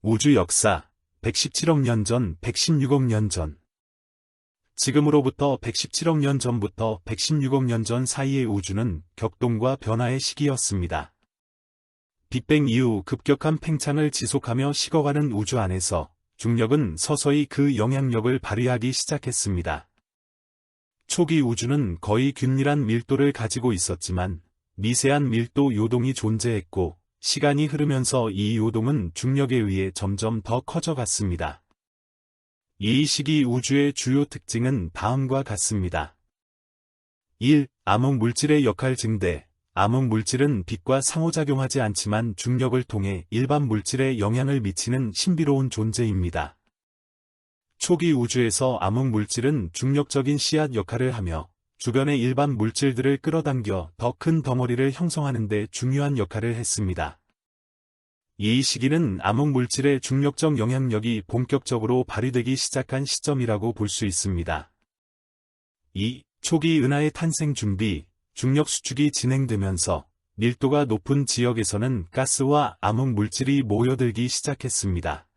우주 역사 117억 년 전, 116억 년 전. 지금으로부터 117억 년 전부터 116억 년 전 사이의 우주는 격동과 변화의 시기였습니다. 빅뱅 이후 급격한 팽창을 지속하며 식어가는 우주 안에서 중력은 서서히 그 영향력을 발휘하기 시작했습니다. 초기 우주는 거의 균일한 밀도를 가지고 있었지만 미세한 밀도 요동이 존재했고 시간이 흐르면서 이 요동은 중력에 의해 점점 더 커져갔습니다. 이 시기 우주의 주요 특징은 다음과 같습니다. 1. 암흑물질의 역할 증대. 암흑물질은 빛과 상호작용하지 않지만 중력을 통해 일반 물질에 영향을 미치는 신비로운 존재입니다. 초기 우주에서 암흑물질은 중력적인 씨앗 역할을 하며 주변의 일반 물질들을 끌어당겨 더 큰 덩어리를 형성하는 데 중요한 역할을 했습니다. 이 시기는 암흑물질의 중력적 영향력이 본격적으로 발휘되기 시작한 시점이라고 볼 수 있습니다. 2. 초기 은하의 탄생 준비. 중력 수축이 진행되면서 밀도가 높은 지역에서는 가스와 암흑물질이 모여들기 시작했습니다.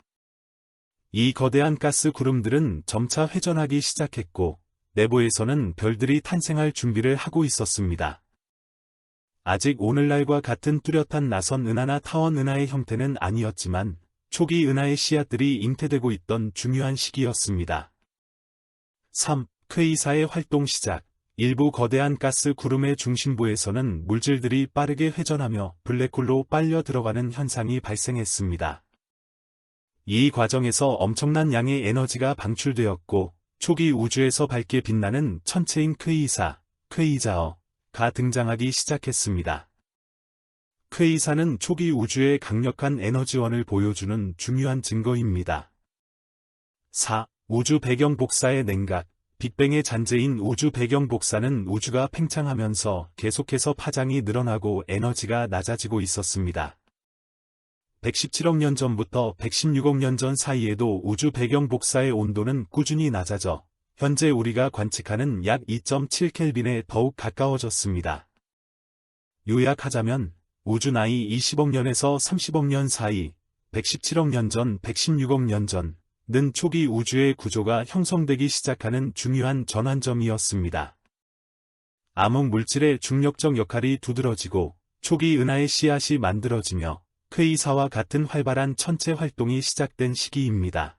이 거대한 가스 구름들은 점차 회전하기 시작했고 내부에서는 별들이 탄생할 준비를 하고 있었습니다. 아직 오늘날과 같은 뚜렷한 나선 은하나 타원 은하의 형태는 아니었지만 초기 은하의 씨앗들이 잉태되고 있던 중요한 시기였습니다. 3. 퀘이사의 활동 시작. 일부 거대한 가스 구름의 중심부에서는 물질들이 빠르게 회전하며 블랙홀로 빨려 들어가는 현상이 발생했습니다. 이 과정에서 엄청난 양의 에너지가 방출되었고 초기 우주에서 밝게 빛나는 천체인 퀘이자어가 등장하기 시작했습니다. 퀘이사는 초기 우주의 강력한 에너지원을 보여주는 중요한 증거입니다. 4. 우주 배경 복사의 냉각. 빅뱅의 잔재인 우주 배경 복사는 우주가 팽창하면서 계속해서 파장이 늘어나고 에너지가 낮아지고 있었습니다. 117억 년 전부터 116억 년 전 사이에도 우주 배경 복사의 온도는 꾸준히 낮아져 현재 우리가 관측하는 약 2.7켈빈에 더욱 가까워졌습니다. 요약하자면 우주 나이 20억 년에서 30억 년 사이, 117억 년 전, 116억 년 전는 초기 우주의 구조가 형성되기 시작하는 중요한 전환점이었습니다. 암흑 물질의 중력적 역할이 두드러지고 초기 은하의 씨앗이 만들어지며 퀘이사와 같은 활발한 천체 활동이 시작된 시기입니다.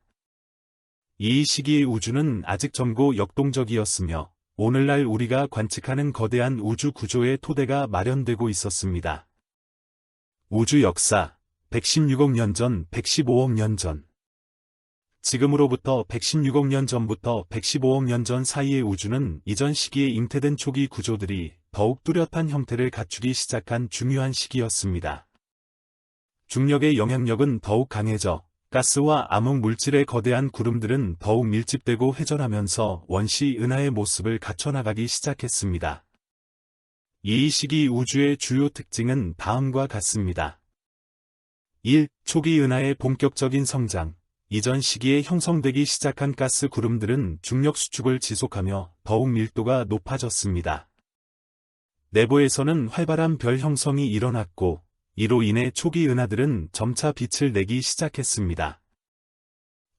이 시기의 우주는 아직 젊고 역동적이었으며 오늘날 우리가 관측하는 거대한 우주 구조의 토대가 마련되고 있었습니다. 우주 역사 116억 년 전, 115억 년 전. 지금으로부터 116억 년 전부터 115억 년 전 사이의 우주는 이전 시기에 잉태된 초기 구조들이 더욱 뚜렷한 형태를 갖추기 시작한 중요한 시기였습니다. 중력의 영향력은 더욱 강해져 가스와 암흑 물질의 거대한 구름들은 더욱 밀집되고 회전하면서 원시 은하의 모습을 갖춰나가기 시작했습니다. 이 시기 우주의 주요 특징은 다음과 같습니다. 1. 초기 은하의 본격적인 성장. 이전 시기에 형성되기 시작한 가스 구름들은 중력 수축을 지속하며 더욱 밀도가 높아졌습니다. 내부에서는 활발한 별 형성이 일어났고 이로 인해 초기 은하들은 점차 빛을 내기 시작했습니다.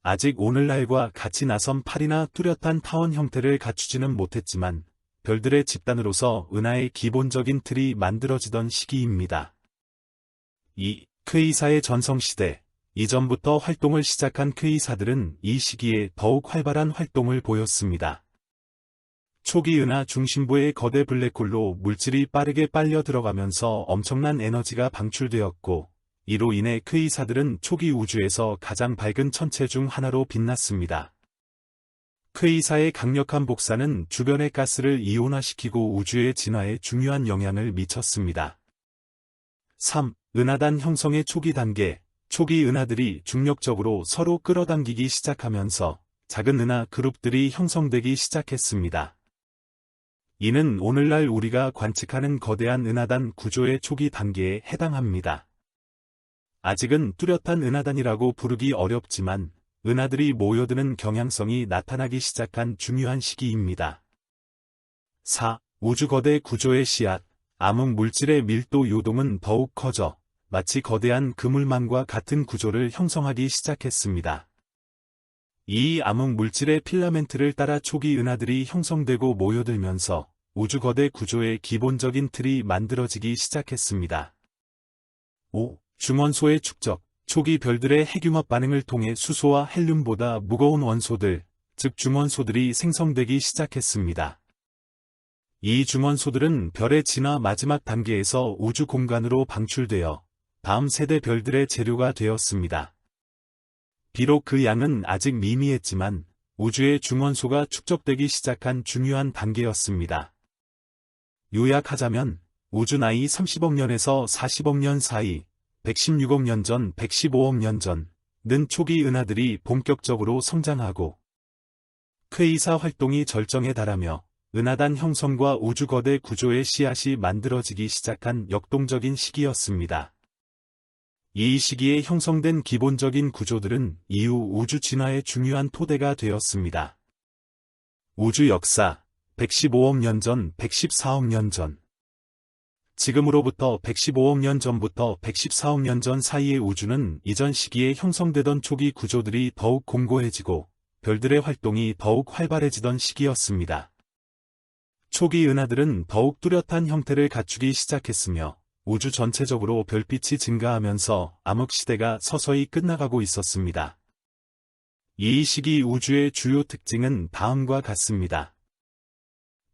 아직 오늘날과 같이 나선 팔이나 뚜렷한 타원 형태를 갖추지는 못했지만 별들의 집단으로서 은하의 기본적인 틀이 만들어지던 시기입니다. 2. 퀘이사의 전성시대. 이전부터 활동을 시작한 퀘이사들은 이 시기에 더욱 활발한 활동을 보였습니다. 초기 은하 중심부의 거대 블랙홀로 물질이 빠르게 빨려 들어가면서 엄청난 에너지가 방출되었고 이로 인해 퀘이사들은 초기 우주에서 가장 밝은 천체 중 하나로 빛났습니다. 퀘이사의 강력한 복사는 주변의 가스를 이온화시키고 우주의 진화에 중요한 영향을 미쳤습니다. 3. 은하단 형성의 초기 단계. 초기 은하들이 중력적으로 서로 끌어당기기 시작하면서 작은 은하 그룹들이 형성되기 시작했습니다. 이는 오늘날 우리가 관측하는 거대한 은하단 구조의 초기 단계에 해당합니다. 아직은 뚜렷한 은하단이라고 부르기 어렵지만 은하들이 모여드는 경향성이 나타나기 시작한 중요한 시기입니다. 4. 우주 거대 구조의 씨앗. 암흑 물질의 밀도 요동은 더욱 커져 마치 거대한 그물망과 같은 구조를 형성하기 시작했습니다. 이 암흑 물질의 필라멘트를 따라 초기 은하들이 형성되고 모여들면서 우주 거대 구조의 기본적인 틀이 만들어지기 시작했습니다. 5. 중원소의 축적. 초기 별들의 핵융합 반응을 통해 수소와 헬륨보다 무거운 원소들, 즉 중원소들이 생성되기 시작했습니다. 이 중원소들은 별의 진화 마지막 단계에서 우주 공간으로 방출되어 다음 세대 별들의 재료가 되었습니다. 비록 그 양은 아직 미미했지만 우주의 중원소가 축적되기 시작한 중요한 단계였습니다. 요약하자면 우주 나이 30억 년에서 40억 년 사이, 116억 년 전, 115억 년 전는 초기 은하들이 본격적으로 성장하고 퀘이사 활동이 절정에 달하며 은하단 형성과 우주 거대 구조의 씨앗이 만들어지기 시작한 역동적인 시기였습니다. 이 시기에 형성된 기본적인 구조들은 이후 우주 진화의 중요한 토대가 되었습니다. 우주 역사 115억 년 전, 114억 년 전. 지금으로부터 115억 년 전부터 114억 년 전 사이의 우주는 이전 시기에 형성되던 초기 구조들이 더욱 공고해지고 별들의 활동이 더욱 활발해지던 시기였습니다. 초기 은하들은 더욱 뚜렷한 형태를 갖추기 시작했으며 우주 전체적으로 별빛이 증가하면서 암흑시대가 서서히 끝나가고 있었습니다. 이 시기 우주의 주요 특징은 다음과 같습니다.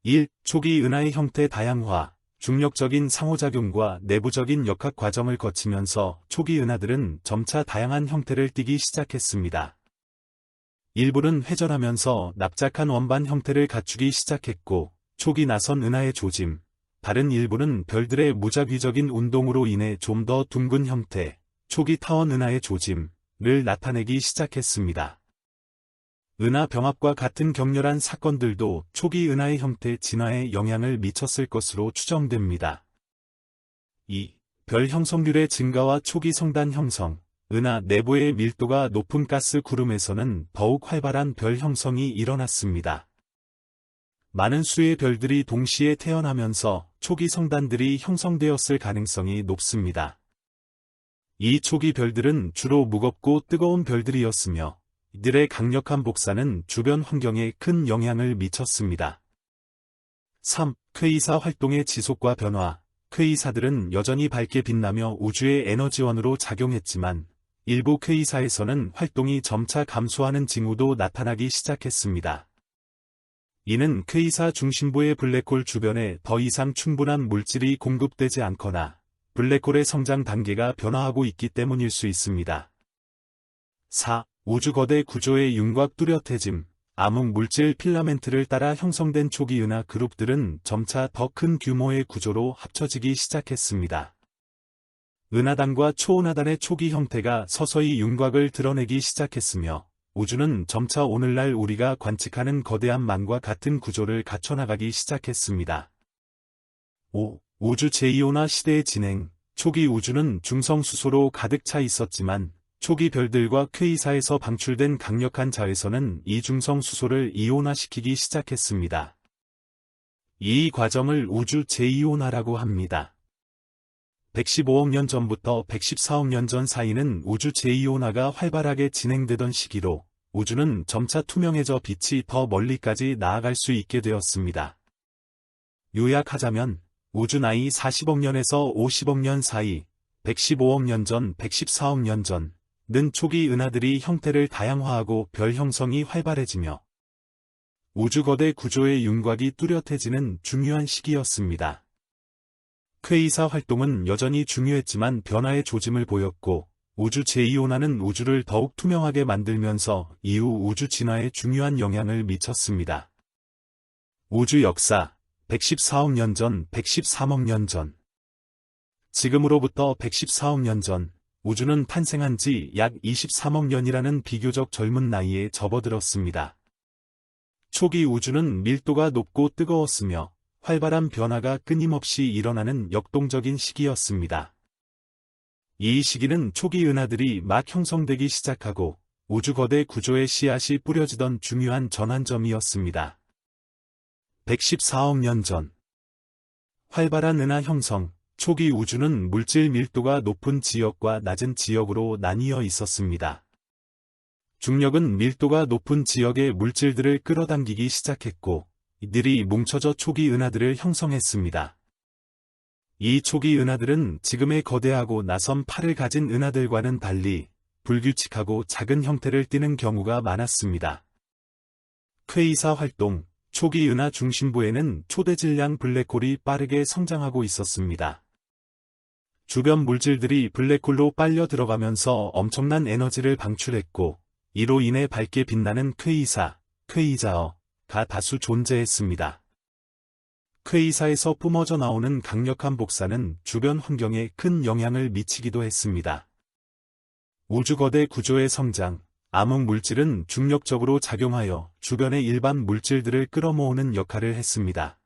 1. 초기 은하의 형태 다양화. 중력적인 상호작용과 내부적인 역학 과정을 거치면서 초기 은하들은 점차 다양한 형태를 띠기 시작했습니다. 일부는 회전하면서 납작한 원반 형태를 갖추기 시작했고, 초기 나선 은하의 조짐, 다른 일부는 별들의 무작위적인 운동으로 인해 좀 더 둥근 형태, 초기 타원 은하의 조짐을 나타내기 시작했습니다. 은하 병합과 같은 격렬한 사건들도 초기 은하의 형태 진화에 영향을 미쳤을 것으로 추정됩니다. 2. 별 형성률의 증가와 초기 성단 형성. 은하 내부의 밀도가 높은 가스 구름에서는 더욱 활발한 별 형성이 일어났습니다. 많은 수의 별들이 동시에 태어나면서 초기 성단들이 형성되었을 가능성이 높습니다. 이 초기 별들은 주로 무겁고 뜨거운 별들이었으며 이들의 강력한 복사는 주변 환경에 큰 영향을 미쳤습니다. 3. 퀘이사 활동의 지속과 변화. 퀘이사들은 여전히 밝게 빛나며 우주의 에너지원으로 작용했지만 일부 퀘이사에서는 활동이 점차 감소하는 징후도 나타나기 시작했습니다. 이는 퀘이사 중심부의 블랙홀 주변에 더 이상 충분한 물질이 공급되지 않거나 블랙홀의 성장 단계가 변화하고 있기 때문일 수 있습니다. 4. 우주 거대 구조의 윤곽 뚜렷해짐. 암흑 물질 필라멘트를 따라 형성된 초기 은하 그룹들은 점차 더 큰 규모의 구조로 합쳐지기 시작했습니다. 은하단과 초은하단의 초기 형태가 서서히 윤곽을 드러내기 시작했으며 우주는 점차 오늘날 우리가 관측하는 거대한 망과 같은 구조를 갖춰나가기 시작했습니다. 5. 우주 제2온화 시대의 진행. 초기 우주는 중성수소로 가득 차 있었지만 초기 별들과 퀘이사에서 방출된 강력한 자외선은 이 중성수소를 이온화시키기 시작했습니다. 이 과정을 우주 제2온화라고 합니다. 115억 년 전부터 114억 년 전 사이는 우주 제2온화가 활발하게 진행되던 시기로 우주는 점차 투명해져 빛이 더 멀리까지 나아갈 수 있게 되었습니다. 요약하자면 우주 나이 40억 년에서 50억 년 사이, 115억 년 전, 114억 년 전는 초기 은하들이 형태를 다양화하고 별 형성이 활발해지며 우주 거대 구조의 윤곽이 뚜렷해지는 중요한 시기였습니다. 퀘이사 활동은 여전히 중요했지만 변화의 조짐을 보였고 우주 제2온화는 우주를 더욱 투명하게 만들면서 이후 우주 진화에 중요한 영향을 미쳤습니다. 우주 역사 114억 년 전, 113억 년 전. 지금으로부터 114억 년 전, 우주는 탄생한 지 약 23억 년이라는 비교적 젊은 나이에 접어들었습니다. 초기 우주는 밀도가 높고 뜨거웠으며 활발한 변화가 끊임없이 일어나는 역동적인 시기였습니다. 이 시기는 초기 은하들이 막 형성되기 시작하고 우주 거대 구조의 씨앗이 뿌려지던 중요한 전환점이었습니다. 114억 년 전. 활발한 은하 형성. 초기 우주는 물질 밀도가 높은 지역과 낮은 지역으로 나뉘어 있었습니다. 중력은 밀도가 높은 지역의 물질들을 끌어당기기 시작했고, 이들이 뭉쳐져 초기 은하들을 형성했습니다. 이 초기 은하들은 지금의 거대하고 나선 팔을 가진 은하들과는 달리 불규칙하고 작은 형태를 띠는 경우가 많았습니다. 퀘이사 활동, 초기 은하 중심부에는 초대질량 블랙홀이 빠르게 성장하고 있었습니다. 주변 물질들이 블랙홀로 빨려 들어가면서 엄청난 에너지를 방출했고, 이로 인해 밝게 빛나는 퀘이자어가 다수 존재했습니다. 퀘이사에서 뿜어져 나오는 강력한 복사는 주변 환경에 큰 영향을 미치기도 했습니다. 우주거대 구조의 성장, 암흑 물질은 중력적으로 작용하여 주변의 일반 물질들을 끌어모으는 역할을 했습니다.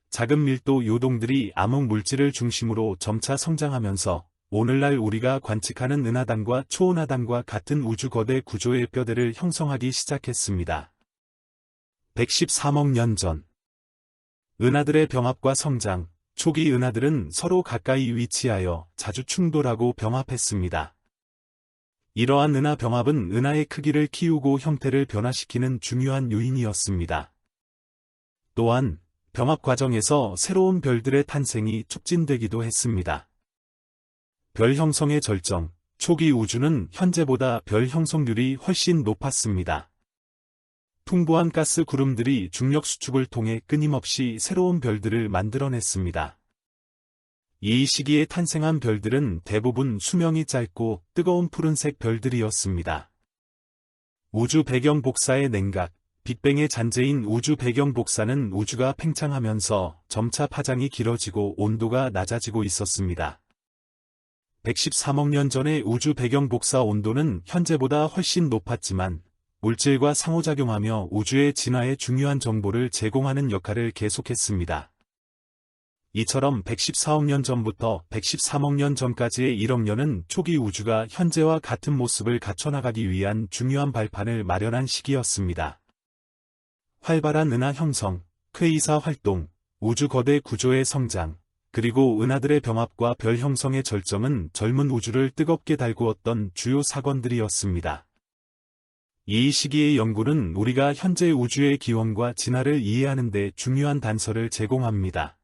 작은 밀도 요동들이 암흑 물질을 중심으로 점차 성장하면서 오늘날 우리가 관측하는 은하단과 초은하단과 같은 우주거대 구조의 뼈대를 형성하기 시작했습니다. 113억 년 전, 은하들의 병합과 성장, 초기 은하들은 서로 가까이 위치하여 자주 충돌하고 병합했습니다. 이러한 은하 병합은 은하의 크기를 키우고 형태를 변화시키는 중요한 요인이었습니다. 또한 병합 과정에서 새로운 별들의 탄생이 촉진되기도 했습니다. 별 형성의 절정, 초기 우주는 현재보다 별 형성률이 훨씬 높았습니다. 풍부한 가스 구름들이 중력 수축을 통해 끊임없이 새로운 별들을 만들어냈습니다. 이 시기에 탄생한 별들은 대부분 수명이 짧고 뜨거운 푸른색 별들이었습니다. 우주 배경 복사의 냉각, 빅뱅의 잔재인 우주 배경 복사는 우주가 팽창하면서 점차 파장이 길어지고 온도가 낮아지고 있었습니다. 113억 년 전의 우주 배경 복사 온도는 현재보다 훨씬 높았지만 물질과 상호작용하며 우주의 진화에 중요한 정보를 제공하는 역할을 계속했습니다. 이처럼 114억 년 전부터 113억 년 전까지의 1억 년은 초기 우주가 현재와 같은 모습을 갖춰나가기 위한 중요한 발판을 마련한 시기였습니다. 활발한 은하 형성, 퀘이사 활동, 우주 거대 구조의 성장, 그리고 은하들의 병합과 별 형성의 절정은 젊은 우주를 뜨겁게 달구었던 주요 사건들이었습니다. 이 시기의 연구는 우리가 현재 우주의 기원과 진화를 이해하는 데 중요한 단서를 제공합니다.